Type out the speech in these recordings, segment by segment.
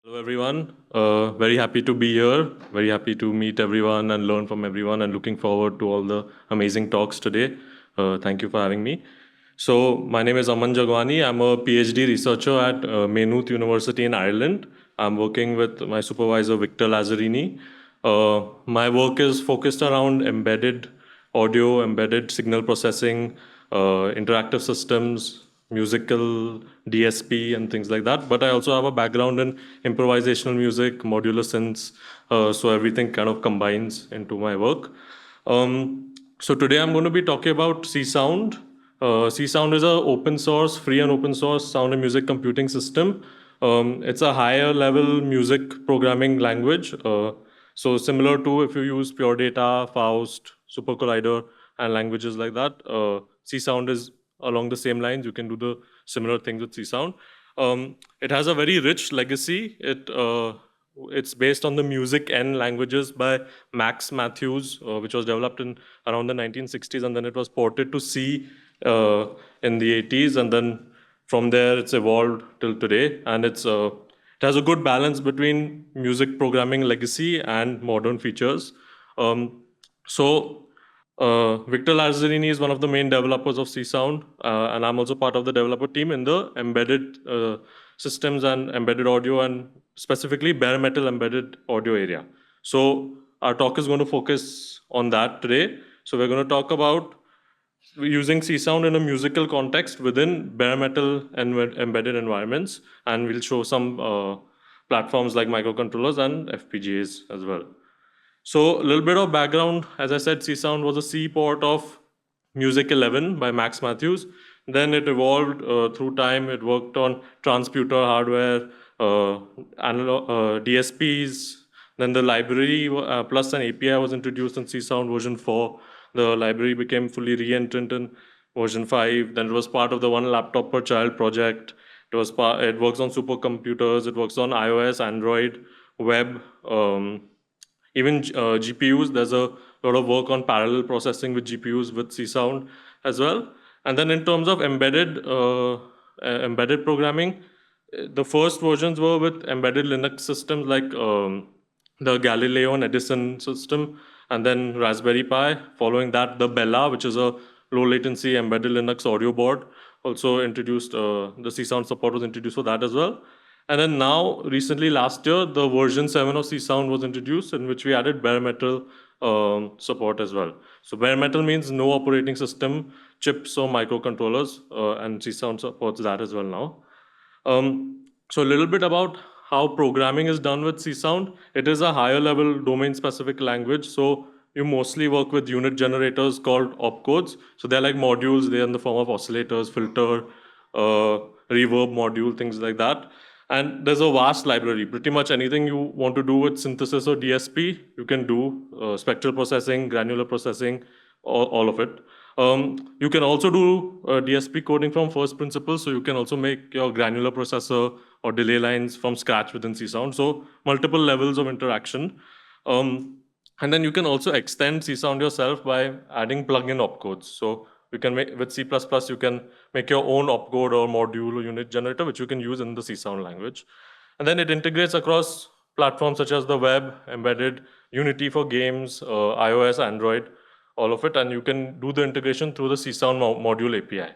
Hello, everyone. Very happy to be here. Very happy to meet everyone and learn from everyone, and looking forward to all the amazing talks today. Thank you for having me. So, my name is Aman Jagwani. I'm a PhD researcher at Maynooth University in Ireland. I'm working with my supervisor, Victor Lazzarini. My work is focused around embedded audio, embedded signal processing, interactive systems, musical DSP, and things like that. But I also have a background in improvisational music, modular synths, so everything kind of combines into my work. So today I'm going to be talking about Csound. Csound is an open source, free and open source sound and music computing system. It's a higher level music programming language. So similar to if you use Pure Data, Faust, Super Collider, and languages like that, Csound is along the same lines. You can do the similar things with Csound. It has a very rich legacy. It's based on the Music N languages by Max Matthews, which was developed in around the 1960s, and then it was ported to C in the 80s, and then from there it's evolved till today, and it has a good balance between music programming legacy and modern features. So Victor Lazzarini is one of the main developers of Csound, and I'm also part of the developer team in the embedded systems and embedded audio, and specifically bare metal embedded audio area. So our talk is going to focus on that today. So we're going to talk about using Csound in a musical context within bare metal and embedded environments, and we'll show some platforms like microcontrollers and FPGAs as well. So a little bit of background, as I said, Csound was a C port of Music 11 by Max Matthews. Then it evolved through time. It worked on transputer hardware, DSPs. Then the library plus an API was introduced in Csound version 4. The library became fully re-entrant in version 5. Then it was part of the One Laptop Per Child project. It works on supercomputers. It works on iOS, Android, web. Even GPUs, there's a lot of work on parallel processing with GPUs with Csound as well. And then in terms of embedded programming, the first versions were with embedded Linux systems like the Galileo and Edison system, and then Raspberry Pi. Following that, the Bella, which is a low latency embedded Linux audio board, also introduced. The Csound support was introduced for that as well. And then now, recently last year, the version 7 of Csound was introduced, in which we added bare metal support as well. So bare metal means no operating system, chips or microcontrollers, and Csound supports that as well now. So a little bit about how programming is done with Csound. It is a higher level domain specific language. So you mostly work with unit generators called opcodes. So they're like modules. They're in the form of oscillators, filter, reverb module, things like that. And there's a vast library. Pretty much anything you want to do with synthesis or DSP, you can do. Spectral processing, granular processing, all of it. You can also do DSP coding from first principles, so you can also make your granular processor or delay lines from scratch within Csound. So multiple levels of interaction. And then you can also extend Csound yourself by adding plug-in opcodes. So you can make with C++, you can make your own opcode or module or unit generator, which you can use in the Csound language. And then it integrates across platforms such as the web, embedded, Unity for games, iOS, Android, all of it. And you can do the integration through the Csound module API.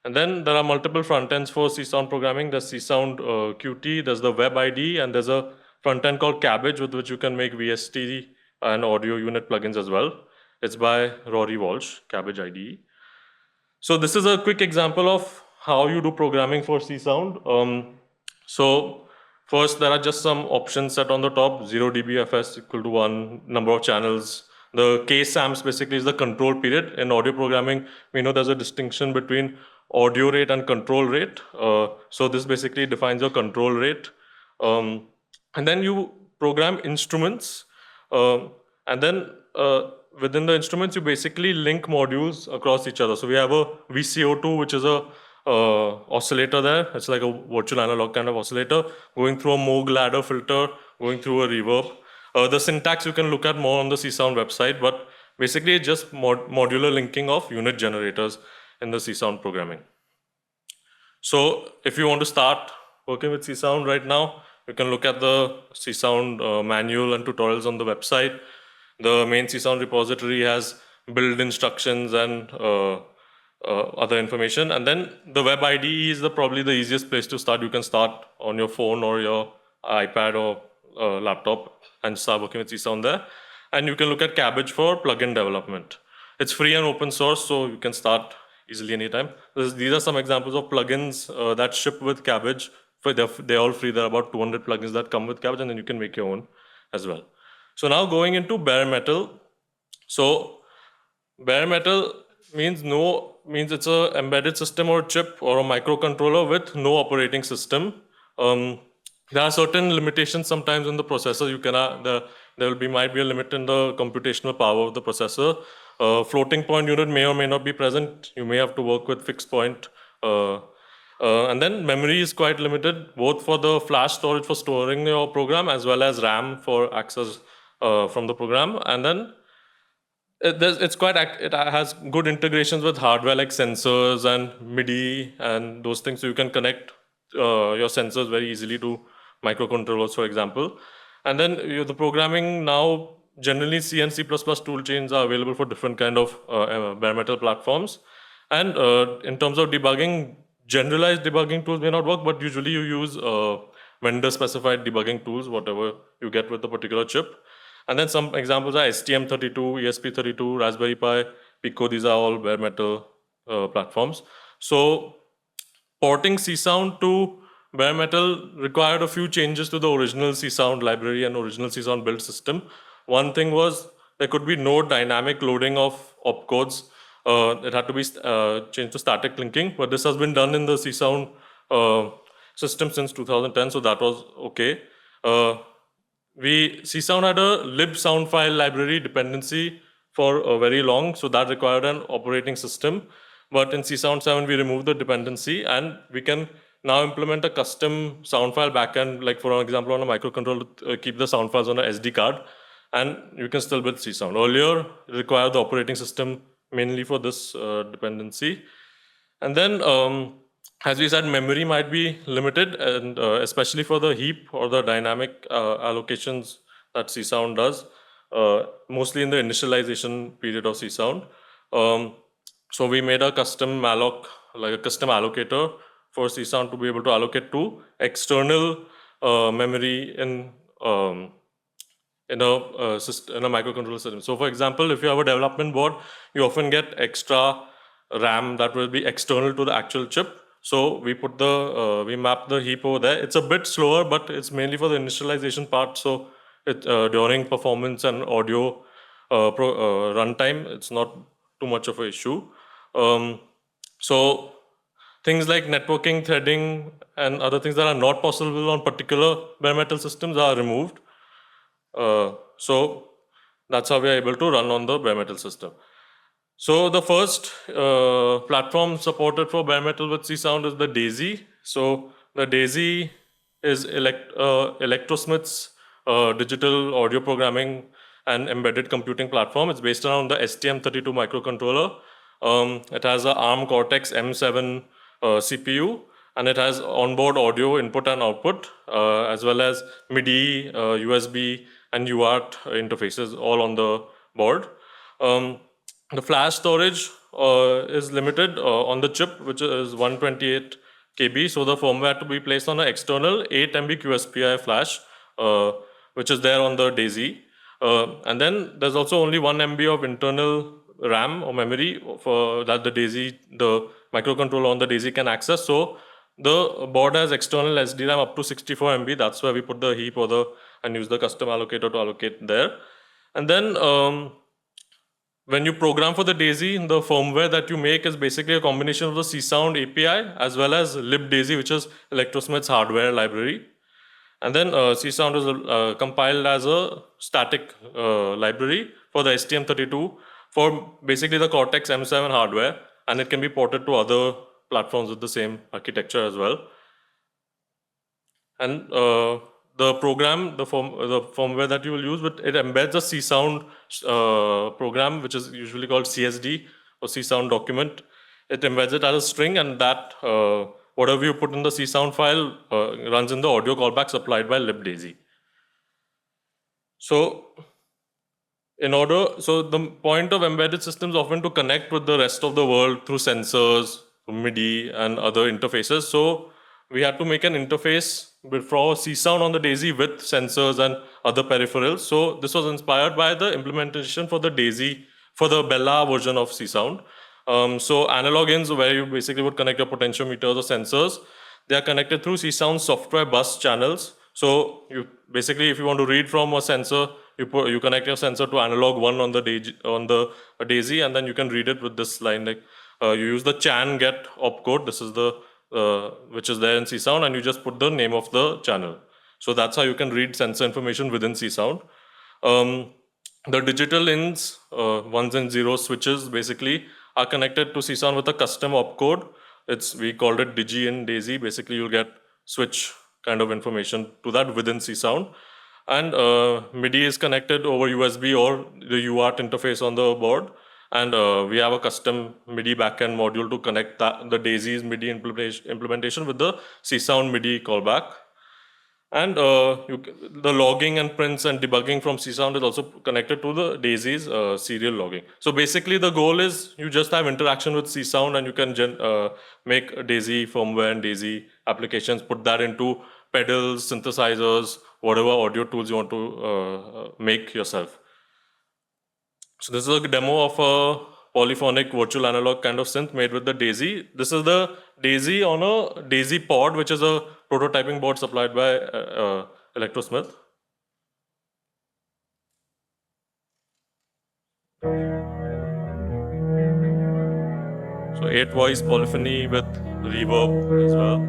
And then there are multiple front ends for Csound programming. There's Csound Qt, there's the web IDE, and there's a front end called Cabbage with which you can make VST and audio unit plugins as well. It's by Rory Walsh, Cabbage IDE. So this is a quick example of how you do programming for Csound. So first, there are just some options set on the top. 0 dBFS equal to 1, number of channels. The K-SAMS basically is the control period. In audio programming, we know there's a distinction between audio rate and control rate. So this basically defines your control rate. And then you program instruments. And then within the instruments, you basically link modules across each other. So we have a VCO2, which is a oscillator there. It's like a virtual analog kind of oscillator, going through a Moog ladder filter, going through a reverb. The syntax you can look at more on the Csound website, but basically it's just modular linking of unit generators in the Csound programming. So if you want to start working with Csound right now, You can look at the Csound manual and tutorials on the website. The main Csound repository has build instructions and other information. And then the web IDE is probably the easiest place to start. You can start on your phone or your iPad or laptop and start working with Csound there. And you can look at Cabbage for plugin development. It's free and open source, so you can start easily anytime. These are some examples of plugins that ship with Cabbage. They're all free. There are about 200 plugins that come with Cabbage, and then you can make your own as well. So now going into bare metal. So bare metal means it's a embedded system or chip or a microcontroller with no operating system. There are certain limitations sometimes in the processor. Might be a limit in the computational power of the processor. Floating point unit may or may not be present. You may have to work with fixed point. And then memory is quite limited, both for the flash storage for storing your program as well as RAM for access from the program. And then it has good integrations with hardware like sensors and MIDI and those things, so you can connect your sensors very easily to microcontrollers, for example. And then the programming now, generally C and C++ tool chains are available for different kind of bare metal platforms. And in terms of debugging, generalized debugging tools may not work, but usually you use vendor specified debugging tools, whatever you get with the particular chip. And then some examples are STM32, ESP32, Raspberry Pi, Pico. These are all bare metal platforms. So porting Csound to bare metal required a few changes to the original Csound library and original Csound build system. One thing was there could be no dynamic loading of opcodes. It had to be changed to static linking, but this has been done in the Csound system since 2010, so that was okay. Csound had a lib sound file library dependency for very long, so that required an operating system. But in Csound 7, we removed the dependency, and we can now implement a custom sound file backend, like for example, on a microcontroller, keep the sound files on an SD card, and you can still build Csound. Earlier, it required the operating system mainly for this dependency. And then, as we said, memory might be limited, and especially for the heap or the dynamic allocations that Csound does, mostly in the initialization period of Csound. So we made a custom malloc, like a custom allocator for Csound to be able to allocate to external memory in a microcontroller system. So for example, if you have a development board, you often get extra RAM that will be external to the actual chip. So we map the heap over there. It's a bit slower, but it's mainly for the initialization part. So during performance and audio runtime, it's not too much of an issue. So things like networking, threading, and other things that are not possible on particular bare metal systems are removed. So that's how we are able to run on the bare metal system. So the first platform supported for bare metal with Csound is the Daisy. So the Daisy is Electrosmith's digital audio programming and embedded computing platform. It's based around the STM32 microcontroller. It has an ARM Cortex M7 CPU, and it has onboard audio input and output, as well as MIDI, USB, and UART interfaces all on the board. The flash storage is limited on the chip, which is 128 KB. So the firmware to be placed on an external 8 MB QSPI flash, which is there on the Daisy. And then there's also only 1 MB of internal RAM or memory for that the microcontroller on the Daisy can access. So the board has external SDRAM up to 64 MB. That's where we put the heap and use the custom allocator to allocate there. And then when you program for the Daisy, the firmware that you make is basically a combination of the Csound API as well as libdaisy, which is Electrosmith's hardware library. And then Csound is compiled as a static library for the STM32 for basically the Cortex M7 hardware, and it can be ported to other platforms with the same architecture as well. And the firmware that you will use, it embeds a Csound program, which is usually called CSD or Csound document. It embeds it as a string, and that whatever you put in the Csound file runs in the audio callback supplied by libdaisy. So the point of embedded systems often to connect with the rest of the world through sensors, MIDI, and other interfaces. So we had to make an interface for Csound on the Daisy with sensors and other peripherals. So this was inspired by the implementation for the Daisy, for the Bella version of Csound. So analog ins, where you basically would connect your potentiometers or sensors, they are connected through Csound software bus channels. So you basically, if you want to read from a sensor, you connect your sensor to analog 1 on the Daisy, and then you can read it with this line. Like you use the CHAN get opcode. This is the which is there in Csound, and you just put the name of the channel. So that's how you can read sensor information within Csound. The digital ins, ones and zeros switches, basically are connected to Csound with a custom opcode. We called it Digi in Daisy. Basically, you'll get switch kind of information to that within Csound. And MIDI is connected over USB or the UART interface on the board. And we have a custom MIDI backend module to connect the Daisy's MIDI implementation with the Csound MIDI callback. And the logging and prints and debugging from Csound is also connected to the Daisy's serial logging. So basically the goal is you just have interaction with Csound, and you can make a Daisy firmware and Daisy applications, put that into pedals, synthesizers, whatever audio tools you want to make yourself. So this is a demo of a polyphonic virtual analog kind of synth made with the Daisy. This is the Daisy on a Daisy pod, which is a prototyping board supplied by Electrosmith. So 8-voice polyphony with reverb as well.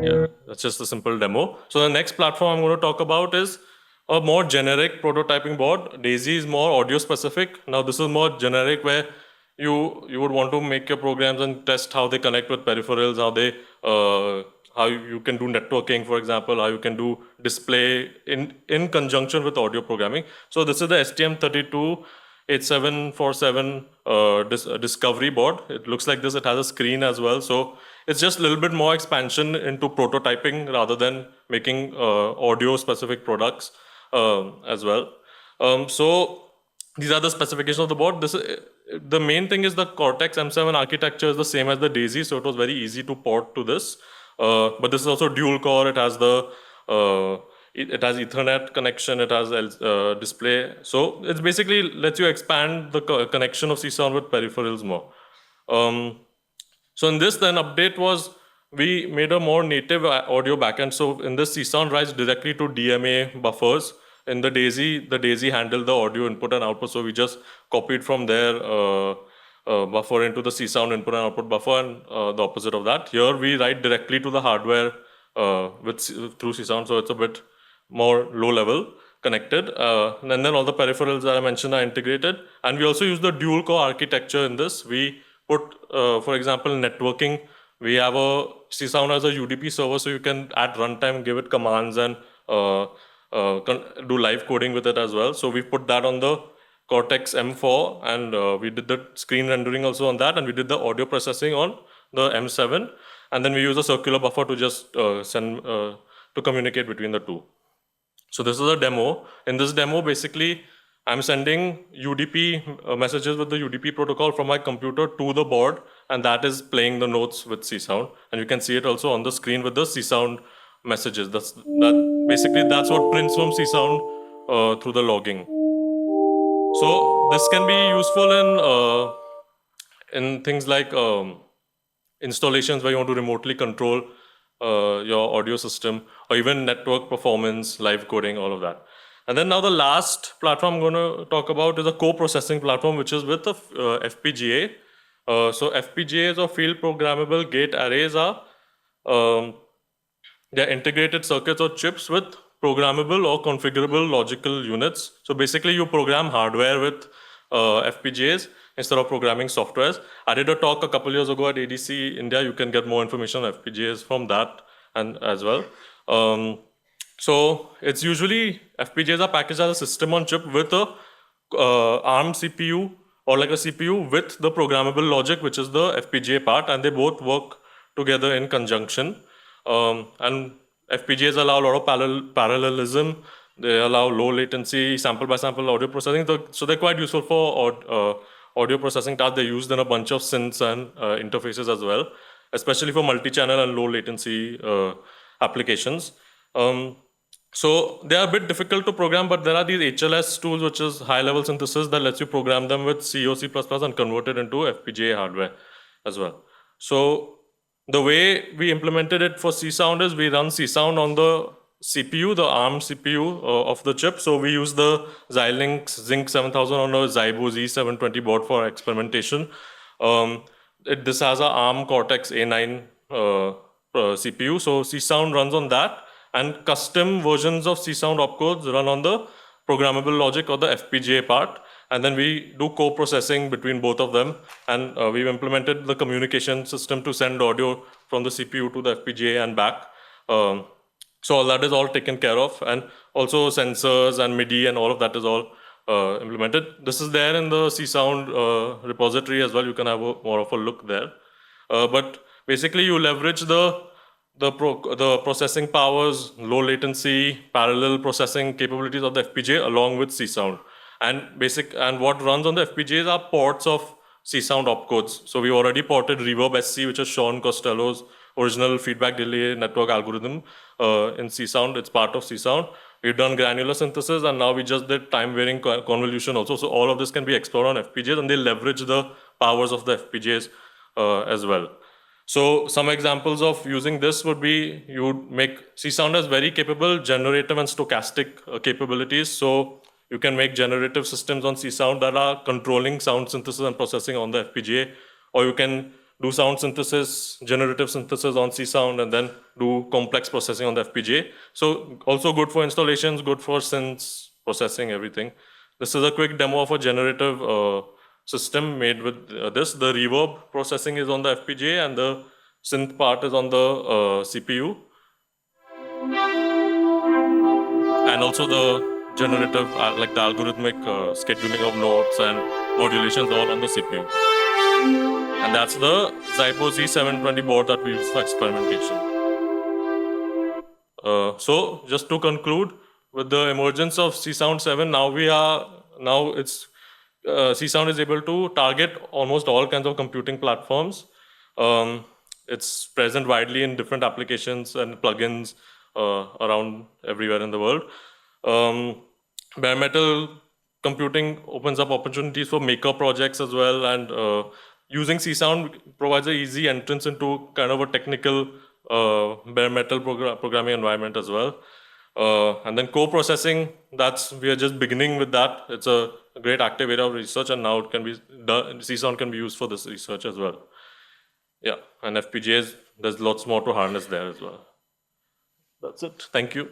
Yeah, that's just a simple demo. So the next platform I'm going to talk about is a more generic prototyping board. Daisy is more audio specific. Now this is more generic, where you would want to make your programs and test how they connect with peripherals, how you can do networking, for example, how you can do display in conjunction with audio programming. So this is the STM32H747 discovery board. It looks like this. It has a screen as well. So it's just a little bit more expansion into prototyping rather than making audio specific products as well. So these are the specifications of the board. The main thing is the Cortex M7 architecture is the same as the Daisy, so it was very easy to port to this. But this is also dual core. It has it has Ethernet connection. It has display. So it's basically lets you expand the connection of Csound with peripherals more. So in this then update was, we made a more native audio backend. So in this, Csound writes directly to DMA buffers. In the Daisy handled the audio input and output. So we just copied from their buffer into the Csound input and output buffer, and the opposite of that. Here we write directly to the hardware through Csound. So it's a bit more low level connected. And then all the peripherals that I mentioned are integrated. And we also use the dual core architecture in this. We put, for example, networking. We have a Csound as a UDP server, so you can at runtime give it commands and do live coding with it as well. So we put that on the Cortex M4, and we did the screen rendering also on that, and we did the audio processing on the M7, and then we use a circular buffer to just to communicate between the two. So this is a demo. In this demo, basically, I'm sending UDP messages with the UDP protocol from my computer to the board, and that is playing the notes with Csound. And you can see it also on the screen with the Csound messages. That's what prints from Csound through the logging. So this can be useful in things like installations where you want to remotely control your audio system, or even network performance, live coding, all of that. And then now the last platform I'm going to talk about is a co-processing platform, which is with the FPGA. So FPGAs, or field-programmable gate arrays, are they're integrated circuits or chips with programmable or configurable logical units. So basically, you program hardware with FPGAs instead of programming softwares. I did a talk a couple years ago at ADC India. You can get more information on FPGAs from that and as well. So it's usually FPGAs are packaged as a system on chip with a ARM CPU or like a CPU with the programmable logic, which is the FPGA part, and they both work together in conjunction. And FPGAs allow a lot of parallelism. They allow low latency, sample by sample audio processing. So they're quite useful for audio processing tasks. They're used in a bunch of synths and interfaces as well, especially for multi-channel and low latency applications. So they are a bit difficult to program, but there are these HLS tools, which is high-level synthesis, that lets you program them with C or C++ and convert it into FPGA hardware as well. So the way we implemented it for Csound is we run Csound on the CPU, the ARM CPU of the chip. So we use the Xilinx Zinc 7000 on a Zybo Z720 board for experimentation. This has a ARM Cortex A9 CPU. So Csound runs on that, and custom versions of Csound opcodes run on the programmable logic or the FPGA part. And then we do co-processing between both of them. And we've implemented the communication system to send audio from the CPU to the FPGA and back. So all that is all taken care of. And also sensors and MIDI and all of that is all implemented. This is there in the Csound repository as well. You can have more of a look there. But basically you leverage the processing powers, low latency, parallel processing capabilities of the FPGA along with Csound. And what runs on the FPGAs are ports of Csound opcodes. So we already ported Reverb SC, which is Sean Costello's original feedback delay network algorithm in Csound. It's part of Csound. We've done granular synthesis, and now we just did time-varying convolution also. So all of this can be explored on FPGAs, and they leverage the powers of the FPGAs as well. So some examples of using this would be, you would make, Csound has very capable generative and stochastic capabilities. So you can make generative systems on Csound that are controlling sound synthesis and processing on the FPGA, or you can do sound synthesis, generative synthesis on Csound, and then do complex processing on the FPGA. So also good for installations, good for synths, processing, everything. This is a quick demo of a generative system made with this. The reverb processing is on the FPGA, and the synth part is on the CPU. And also the generative, like the algorithmic scheduling of notes and modulations all on the CPU. And that's the Zybo Z720 board that we use for experimentation. So just to conclude, with the emergence of Csound 7, Csound is able to target almost all kinds of computing platforms. It's present widely in different applications and plugins around everywhere in the world. Bare metal computing opens up opportunities for maker projects as well, and using Csound provides an easy entrance into kind of a technical bare metal programming environment as well. And then co-processing, we are just beginning with that. It's a great active area of research, and now it can be Csound can be used for this research as well. Yeah, and FPGAs, there's lots more to harness there as well. That's it. Thank you.